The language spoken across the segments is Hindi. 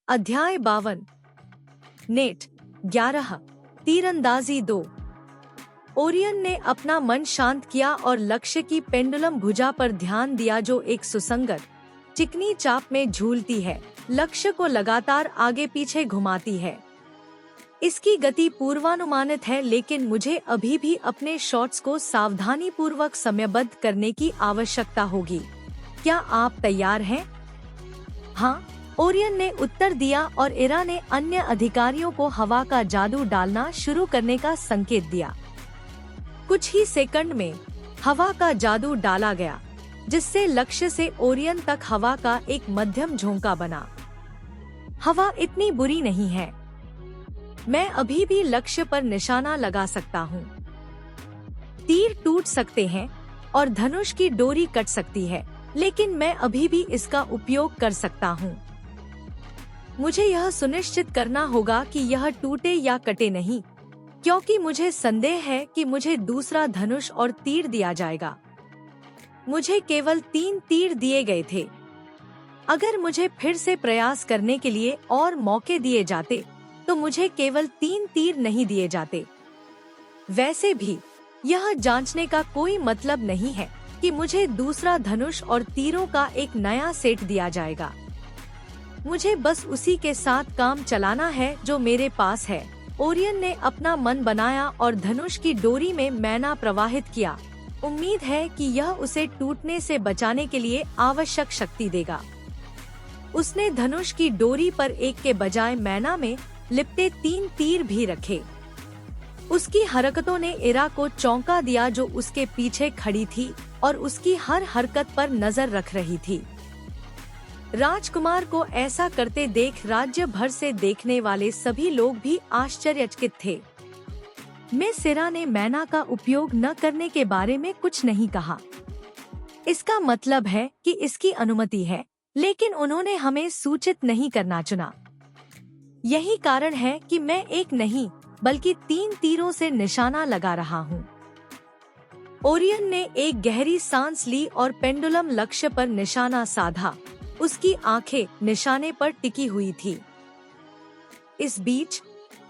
अध्याय 52। नेट 11। तीरंदाजी 2। ओरियन ने अपना मन शांत किया और लक्ष्य की पेंडुलम भुजा पर ध्यान दिया जो एक सुसंगत चिकनी चाप में झूलती है, लक्ष्य को लगातार आगे पीछे घुमाती है। इसकी गति पूर्वानुमानित है, लेकिन मुझे अभी भी अपने शॉट्स को सावधानी पूर्वक समयबद्ध करने की आवश्यकता होगी। क्या आप तैयार हैं? हाँ, ओरियन ने उत्तर दिया और इरा ने अन्य अधिकारियों को हवा का जादू डालना शुरू करने का संकेत दिया। कुछ ही सेकंड में हवा का जादू डाला गया, जिससे लक्ष्य से ओरियन तक हवा का एक मध्यम झोंका बना। हवा इतनी बुरी नहीं है, मैं अभी भी लक्ष्य पर निशाना लगा सकता हूँ। तीर टूट सकते हैं और धनुष की डोरी कट सकती है, लेकिन मैं अभी भी इसका उपयोग कर सकता हूँ। मुझे यह सुनिश्चित करना होगा कि यह टूटे या कटे नहीं, क्योंकि मुझे संदेह है कि मुझे दूसरा धनुष और तीर दिया जाएगा। मुझे केवल 3 तीर दिए गए थे। अगर मुझे फिर से प्रयास करने के लिए और मौके दिए जाते, तो मुझे केवल 3 तीर नहीं दिए जाते। वैसे भी यह जांचने का कोई मतलब नहीं है कि मुझे दूसरा धनुष और तीरों का एक नया सेट दिया जाएगा। मुझे बस उसी के साथ काम चलाना है जो मेरे पास है। ओरियन ने अपना मन बनाया और धनुष की डोरी में मैना प्रवाहित किया। उम्मीद है कि यह उसे टूटने से बचाने के लिए आवश्यक शक्ति देगा। उसने धनुष की डोरी पर एक के बजाय मैना में लिपटे 3 तीर भी रखे। उसकी हरकतों ने इरा को चौंका दिया, जो उसके पीछे खड़ी थी और उसकी हर हरकत पर नजर रख रही थी। राजकुमार को ऐसा करते देख राज्य भर से देखने वाले सभी लोग भी आश्चर्यचकित थे। मिस इरा ने मैना का उपयोग न करने के बारे में कुछ नहीं कहा। इसका मतलब है कि इसकी अनुमति है, लेकिन उन्होंने हमें सूचित नहीं करना चुना। यही कारण है कि मैं एक नहीं बल्कि 3 तीरों से निशाना लगा रहा हूँ। ओरियन ने एक गहरी सांस ली और पेंडुलम लक्ष्य पर निशाना साधा। उसकी आंखें निशाने पर टिकी हुई थी। इस बीच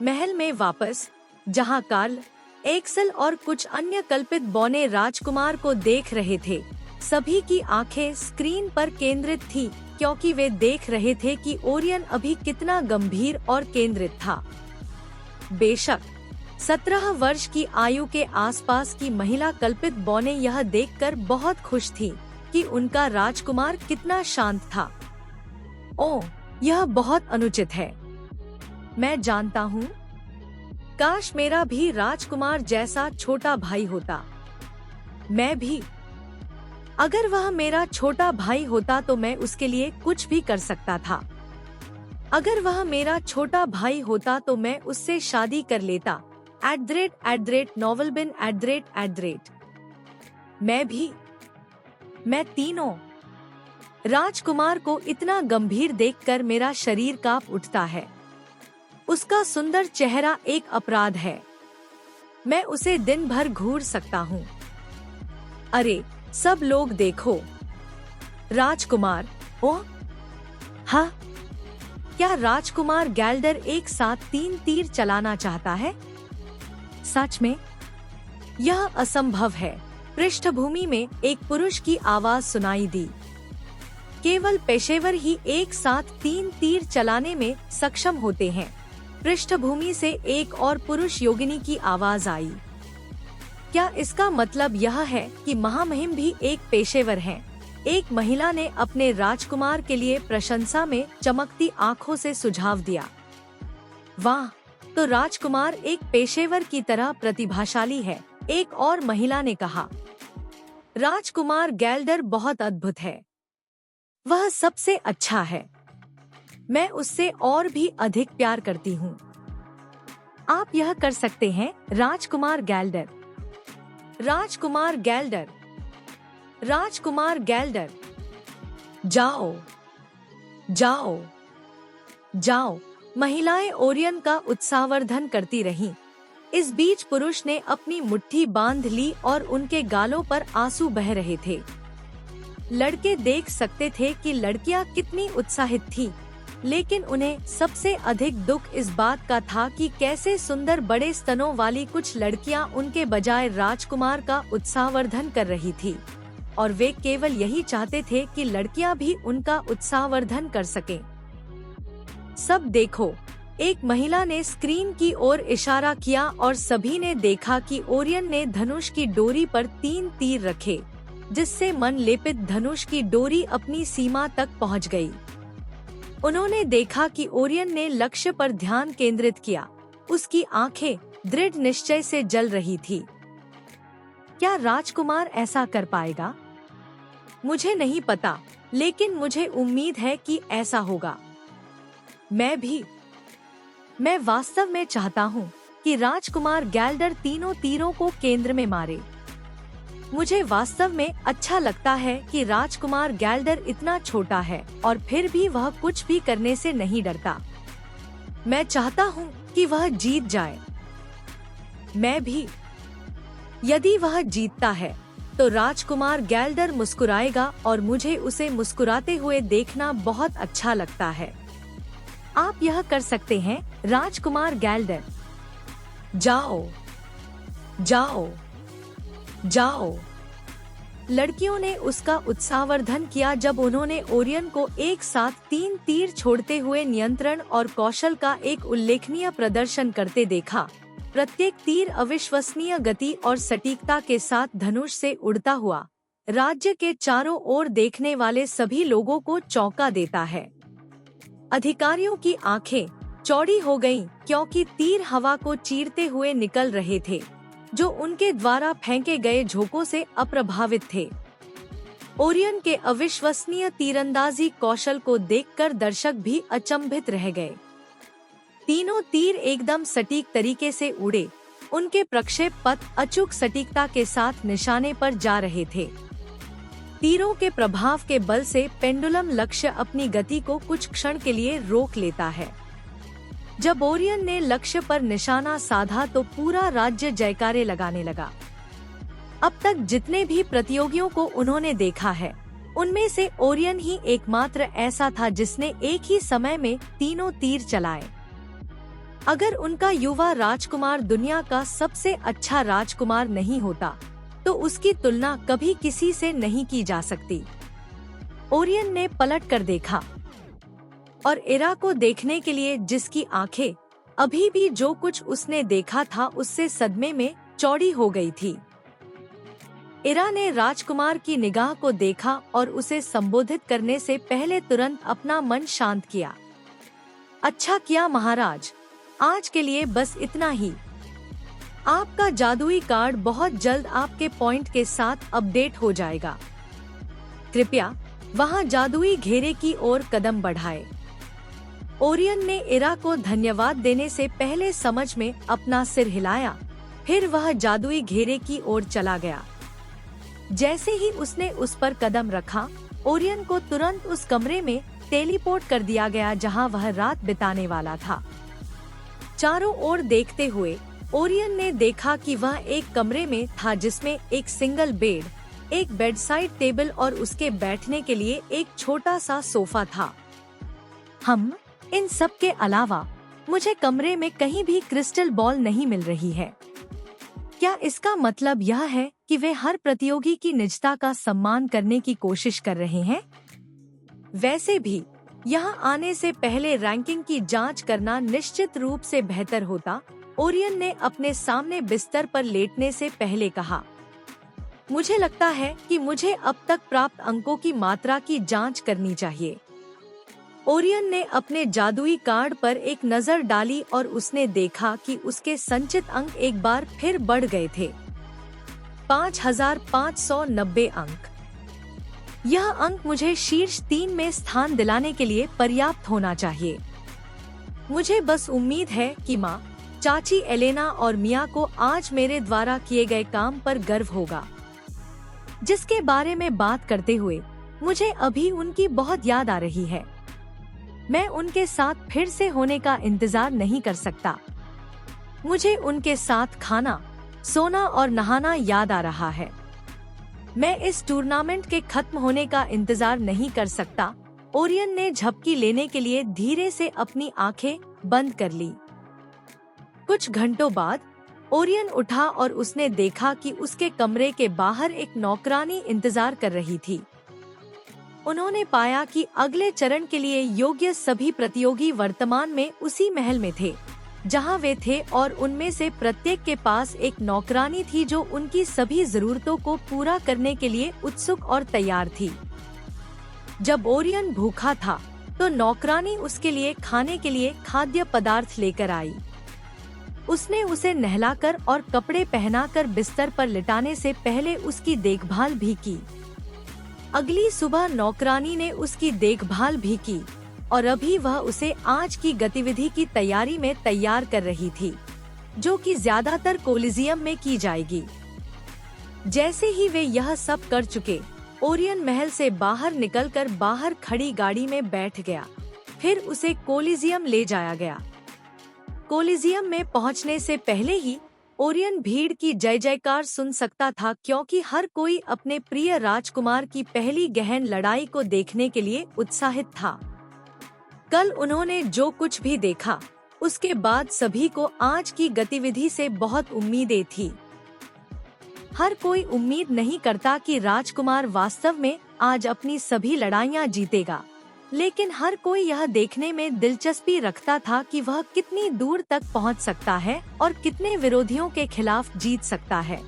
महल में वापस, जहां कार्ल, एक्सेल और कुछ अन्य कल्पित बौने राजकुमार को देख रहे थे, सभी की आंखें स्क्रीन पर केंद्रित थी, क्योंकि वे देख रहे थे कि ओरियन अभी कितना गंभीर और केंद्रित था। बेशक 17 वर्ष की आयु के आसपास की महिला कल्पित बौने यह देखकर बहुत खुश थी कि उनका राजकुमार कितना शांत था। ओह, यह बहुत अनुचित है। मैं जानता हूँ। काश मेरा भी राजकुमार जैसा छोटा भाई होता। मैं भी। अगर वह मेरा छोटा भाई होता तो मैं उसके लिए कुछ भी कर सकता था। अगर वह मेरा छोटा भाई होता तो मैं उससे शादी कर लेता। @novelbin @। मैं भी। मैं तीनों। राजकुमार को इतना गंभीर देखकर मेरा शरीर कांप उठता है। उसका सुंदर चेहरा एक अपराध है। मैं उसे दिन भर घूर सकता हूँ। अरे सब लोग देखो, राजकुमार। ओह हाँ, क्या राजकुमार गैल्डर एक साथ 3 तीर चलाना चाहता है? सच में? यह असंभव है। पृष्ठभूमि में एक पुरुष की आवाज सुनाई दी। केवल पेशेवर ही एक साथ 3 तीर चलाने में सक्षम होते हैं। पृष्ठभूमि से एक और पुरुष योगिनी की आवाज आई। क्या इसका मतलब यह है कि महामहिम भी एक पेशेवर हैं? एक महिला ने अपने राजकुमार के लिए प्रशंसा में चमकती आंखों से सुझाव दिया। वाह, तो राजकुमार एक पेशेवर की तरह प्रतिभाशाली है, एक और महिला ने कहा। राजकुमार गैल्डर बहुत अद्भुत है। वह सबसे अच्छा है। मैं उससे और भी अधिक प्यार करती हूँ। आप यह कर सकते हैं, राजकुमार गैल्डर। राजकुमार गैल्डर। राजकुमार गैल्डर। जाओ, जाओ, जाओ। महिलाएं ओरियन का उत्साहवर्धन करती रहीं। इस बीच पुरुष ने अपनी मुट्ठी बांध ली और उनके गालों पर आंसू बह रहे थे। लड़के देख सकते थे कि लड़कियां कितनी उत्साहित थीं। लेकिन उन्हें सबसे अधिक दुख इस बात का था कि कैसे सुंदर बड़े स्तनों वाली कुछ लड़कियां उनके बजाय राजकुमार का उत्साहवर्धन कर रही थी, और वे केवल यही चाहते थे कि लड़कियां भी उनका उत्साहवर्धन कर सकें। सब देखो, एक महिला ने स्क्रीन की ओर इशारा किया और सभी ने देखा कि ओरियन ने धनुष की डोरी पर 3 तीर रखे, जिससे मन लेपित धनुष की डोरी अपनी सीमा तक पहुंच गई। उन्होंने देखा कि ओरियन ने लक्ष्य पर ध्यान केंद्रित किया। उसकी आंखें दृढ़ निश्चय से जल रही थी। क्या राजकुमार ऐसा कर पाएगा? मुझे नहीं पता, लेकिन मुझे उम्मीद है कि ऐसा होगा। मैं वास्तव में चाहता हूँ कि राजकुमार गैल्डर तीनों तीरों को केंद्र में मारे। मुझे वास्तव में अच्छा लगता है कि राजकुमार गैल्डर इतना छोटा है और फिर भी वह कुछ भी करने से नहीं डरता। मैं चाहता हूँ कि वह जीत जाए। मैं भी। यदि वह जीतता है तो राजकुमार गैल्डर मुस्कुराएगा और मुझे उसे मुस्कुराते हुए देखना बहुत अच्छा लगता है। आप यह कर सकते हैं, राजकुमार गैल्डर। जाओ, जाओ, जाओ। लड़कियों ने उसका उत्साहवर्धन किया जब उन्होंने ओरियन को एक साथ 3 तीर छोड़ते हुए नियंत्रण और कौशल का एक उल्लेखनीय प्रदर्शन करते देखा। प्रत्येक तीर अविश्वसनीय गति और सटीकता के साथ धनुष से उड़ता हुआ राज्य के चारों ओर देखने वाले सभी लोगों को चौंका देता है। अधिकारियों की आंखें चौड़ी हो गईं, क्योंकि तीर हवा को चीरते हुए निकल रहे थे, जो उनके द्वारा फेंके गए झोंकों से अप्रभावित थे। ओरियन के अविश्वसनीय तीरंदाजी कौशल को देखकर दर्शक भी अचंभित रह गए। तीनों तीर एकदम सटीक तरीके से उड़े। उनके प्रक्षेप पथ अचूक सटीकता के साथ निशाने पर जा रहे थे। तीरों के प्रभाव के बल से पेंडुलम लक्ष्य अपनी गति को कुछ क्षण के लिए रोक लेता है। जब ओरियन ने लक्ष्य पर निशाना साधा तो पूरा राज्य जयकारे लगाने लगा। अब तक जितने भी प्रतियोगियों को उन्होंने देखा है, उनमें से ओरियन ही एकमात्र ऐसा था जिसने एक ही समय में तीनों तीर चलाए। अगर उनका युवा राजकुमार दुनिया का सबसे अच्छा राजकुमार नहीं होता, तो उसकी तुलना कभी किसी से नहीं की जा सकती। ओरियन ने पलट कर देखा और इरा को देखने के लिए, जिसकी आंखें अभी भी जो कुछ उसने देखा था उससे सदमे में चौड़ी हो गई थी। इरा ने राजकुमार की निगाह को देखा और उसे संबोधित करने से पहले तुरंत अपना मन शांत किया। अच्छा किया महाराज, आज के लिए बस इतना ही। आपका जादुई कार्ड बहुत जल्द आपके पॉइंट के साथ अपडेट हो जाएगा। कृपया वहां जादुई घेरे की ओर कदम बढ़ाएं। ओरियन ने इरा को धन्यवाद देने से पहले समझ में अपना सिर हिलाया, फिर वह जादुई घेरे की ओर चला गया। जैसे ही उसने उस पर कदम रखा, ओरियन को तुरंत उस कमरे में टेलीपोर्ट कर दिया गया जहां वह रात बिताने वाला था। चारों ओर देखते हुए ओरियन ने देखा कि वह एक कमरे में था जिसमें एक सिंगल बेड, एक बेडसाइड टेबल और उसके बैठने के लिए एक छोटा सा सोफा था। इन सब के अलावा मुझे कमरे में कहीं भी क्रिस्टल बॉल नहीं मिल रही है। क्या इसका मतलब यह है कि वे हर प्रतियोगी की निजता का सम्मान करने की कोशिश कर रहे हैं? वैसे भी यहाँ आने से पहले रैंकिंग की जांच करना निश्चित रूप से बेहतर होता। ओरियन ने अपने सामने बिस्तर पर लेटने से पहले कहा, मुझे लगता है कि मुझे अब तक प्राप्त अंकों की मात्रा की जांच करनी चाहिए। ओरियन ने अपने जादुई कार्ड पर एक नजर डाली और उसने देखा कि उसके संचित अंक एक बार फिर बढ़ गए थे। 5590 अंक। यह अंक मुझे शीर्ष 3 में स्थान दिलाने के लिए पर्याप्त होना चाहिए। मुझे बस उम्मीद है कि माँ, चाची एलेना और मिया को आज मेरे द्वारा किए गए काम पर गर्व होगा, जिसके बारे में बात करते हुए मुझे अभी उनकी बहुत याद आ रही है। मैं उनके साथ फिर से होने का इंतजार नहीं कर सकता। मुझे उनके साथ खाना, सोना और नहाना याद आ रहा है। मैं इस टूर्नामेंट के खत्म होने का इंतजार नहीं कर सकता। ओरियन ने झपकी लेने के लिए धीरे से अपनी आंखें बंद कर ली। कुछ घंटों बाद ओरियन उठा और उसने देखा कि उसके कमरे के बाहर एक नौकरानी इंतजार कर रही थी। उन्होंने पाया कि अगले चरण के लिए योग्य सभी प्रतियोगी वर्तमान में उसी महल में थे जहां वे थे, और उनमें से प्रत्येक के पास एक नौकरानी थी जो उनकी सभी जरूरतों को पूरा करने के लिए उत्सुक और तैयार थी। जब ओरियन भूखा था तो नौकरानी उसके लिए खाने के लिए खाद्य पदार्थ लेकर आई। उसने उसे नहलाकर और कपड़े पहनाकर बिस्तर पर लिटाने से पहले उसकी देखभाल भी की। अगली सुबह नौकरानी ने उसकी देखभाल भी की और अभी वह उसे आज की गतिविधि की तैयारी में तैयार कर रही थी, जो कि ज्यादातर कोलिजियम में की जाएगी। जैसे ही वे यह सब कर चुके, ओरियन महल से बाहर निकलकर बाहर खड़ी गाड़ी में बैठ गया। फिर उसे कोलिजियम ले जाया गया। कोलिजियम में पहुंचने से पहले ही ओरियन भीड़ की जय जयकार सुन सकता था, क्योंकि हर कोई अपने प्रिय राजकुमार की पहली गहन लड़ाई को देखने के लिए उत्साहित था। कल उन्होंने जो कुछ भी देखा, उसके बाद सभी को आज की गतिविधि से बहुत उम्मीदें थी। हर कोई उम्मीद नहीं करता कि राजकुमार वास्तव में आज अपनी सभी लड़ाइयाँ जीतेगा, लेकिन हर कोई यह देखने में दिलचस्पी रखता था कि वह कितनी दूर तक पहुंच सकता है और कितने विरोधियों के खिलाफ जीत सकता है।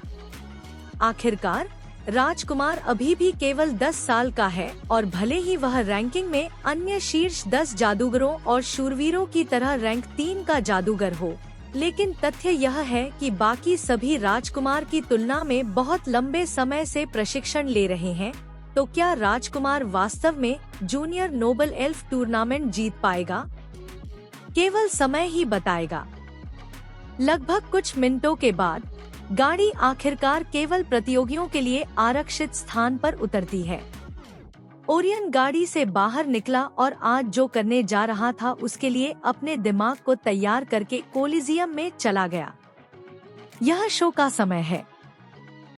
आखिरकार राजकुमार अभी भी केवल 10 साल का है, और भले ही वह रैंकिंग में अन्य शीर्ष 10 जादूगरों और शूरवीरों की तरह रैंक 3 का जादूगर हो, लेकिन तथ्य यह है कि बाकी सभी राजकुमार की तुलना में बहुत लंबे समय से प्रशिक्षण ले रहे हैं। तो क्या राजकुमार वास्तव में जूनियर नोबल एल्फ टूर्नामेंट जीत पाएगा? केवल समय ही बताएगा। लगभग कुछ मिनटों के बाद गाड़ी आखिरकार केवल प्रतियोगियों के लिए आरक्षित स्थान पर उतरती है। ओरियन गाड़ी से बाहर निकला और आज जो करने जा रहा था उसके लिए अपने दिमाग को तैयार करके कोलिजियम में चला गया। यह शो का समय है।